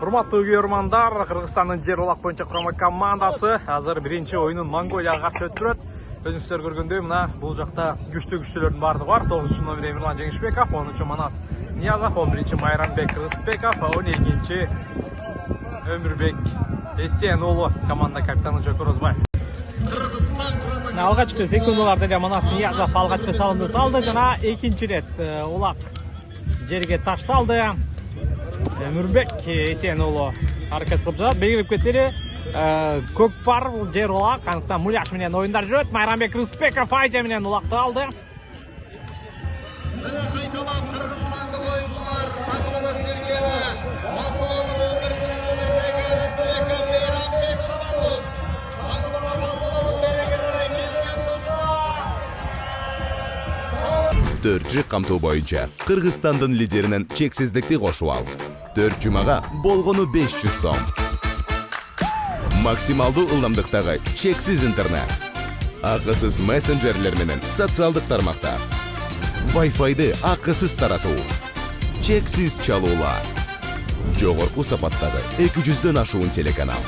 Урматтуу көрөрмандар, Кыргызстандын жер улак боюнча курама командасы азыр биринчи оюнун Монголияга каршы өткөрөт. Өзүңүздөр көргөндөй, мына бул жакта күчтүү-күчтүүлөрдүн баардыгы бар. 9 номер Эмирлан Жеңишбеков, 10 Манас Ниязов, 11 Майрамбек Кыргызбеков, 12 Өмүрбек Эстен уулу, команда капитаны Жокор Озбаев. Алгачкы секундаларда эле Манас Ниязов алгачкы салымды салды жана экинчи ирет улак жерге ташталды. Өмүрбек Эсен уулу аракет кылып жатат. Белгилеп кетели, көкпар бул жер улак, андыктан муляш менен оюндар жүрөт. Майрамбек Кыргызбеков Айза менен улакты алды. Мына кайталап Кыргызстандык оюнчулар Тагымана Сергеева басып алды 11-чи номердеги Кыргызбеков Майрамбек Шабандоз. Тагымана басып алып берекелere келген достор. 4 камтуу боюнча Кыргызстандын лидеринен чексиздикти кошуп ал. 4 жумага болгону 500 сом. Максималдуу ылдамдыктагы чексиз интернет. Акысыз мессенджерлер менен социалдык тармактар. Wi-Fi'ды акысыз таратуу. Чексиз чалуулар. Жогорку сапаттагы 200дөн ашуун телеканал.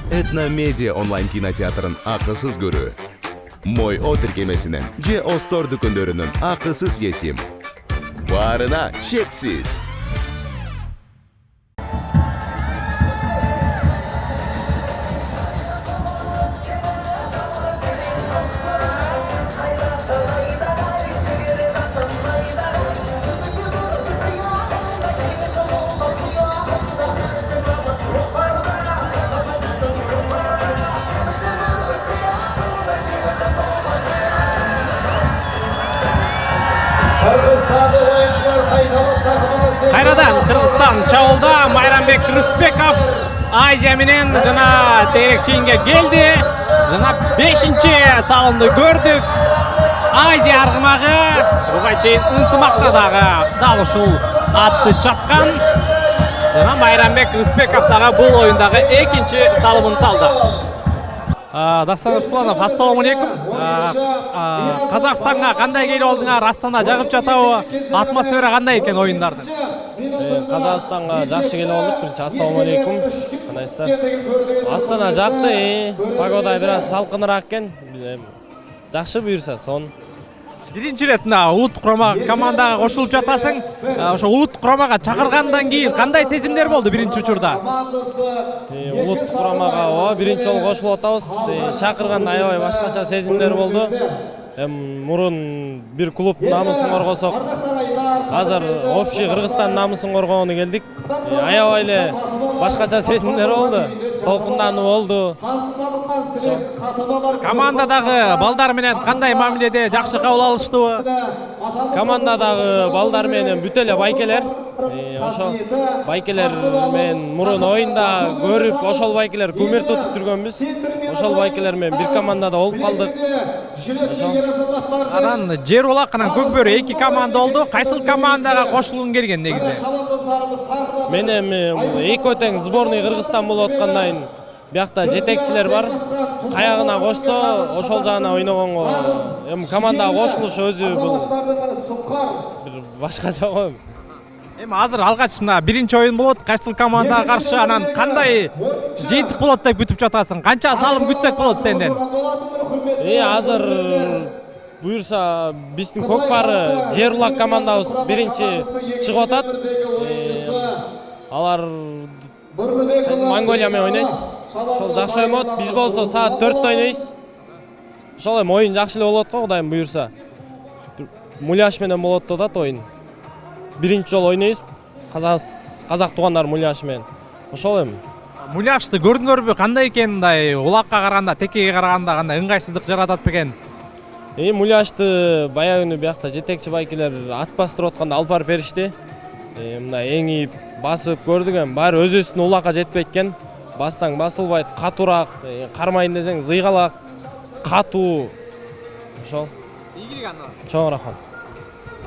Этно Медиа онлайн кинотеатрын акысыз көрүү. Мой О тиркемесинен же Остор дүкөндөрүнүн акысыз есим. Баарына чексиз. Кайрадан Кыргызстан чабуулда Майрамбек Кыргызбеков Азия менен жана тегерек чейинге келди. Жана 5-чи салымды көрдүк. Азия аргымагы буга чейин ынтымакта дагы ушул атты чапкан. Жана Майрамбек Кыргызбеков дагы бул оюндагы 2-чи салымын салды. Дастан Русланов, ассаламу алейкум. Казакстанга кандай келип алдыңар? Астана жагып жатабы? Атмосфера кандай экен оюндардын? Казакстанга жакшы келип алдык. Биринчи ассаламу алейкум. Кандайсыздар? Астана жакты, погода бир аз салкыныраак экен. Жакшы буюрса сон. Биринчи ирет улут курама командага кошулуп жатасың. Ошо улут курамага чакыргандан кийин кандай сезимдер болду биринчи учурда? Улут курамага биринчи жолу кошулуп атабыз. Чакырганда аябай башкача сезимдер болду. Мурун бир клубтун намысын коргосок, азыр общий Кыргызстан намысын коргонуна келдик. Аябай эле башкача сезимдер болду. Толкундануу болду. Командадагы балдар менен кандай мамиледе, жакшы кабыл алыштыбы? Командадагы балдар менен бүт эле байкелер. Ошо байкелер менен мурун оюнда көрүп, ошол байкелер көмөр тутуп жүргөнбүз. Ошол байкелер менен бир командада болуп калдык. Анан жер улак анан көкбөрү 2 команда болду. Кайсыл командага кошулгуң келген негизи? Мен эми эки өтең сборный Кыргызстан болуп аткандан биякта жетекчилер бар. Каягына кошсо, ошол жагына ойногонго эми командага кошулуш өзү бул бир башкача го. Эми азыр алгач мына биринчи оюн болот, кайсыл командага каршы, анан кандай жыйынтык болот деп күтүп жатасың? Канча салым күтсөк болот сенден? Азыр буюрса биздин көкпары жер улак командабыз биринчи чыгып атат. Алар Монголия менен ойнойт. Ошол жакшы ойнот. Биз болсо саат 4-тө ойнойбуз. Ошол эми оюн жакшы эле болот го, Кудайым буюрса. Муляш менен болот деп атат оюн. Биринчи жолу ойнойбуз. Казак туугандар муляш менен. Ошол эми. Муляшты көрдүңөрбү? Кандай экен, мындай улакка караганда, текеге караганда кандай ыңгайсыздык жаратат бекен? Муляшты баягы күнү биякта жетекчи байкелер ат бастырып атканда алып барып беришти. Мындай эңип басып көрдүк, эми баары өзүбүздүн улакка жетпейт экен. Бассаң басылбайт, катуураак, кармайын десең зыйгалак, катуу. Ошол. Ийгилик анда. Чоң рахмат.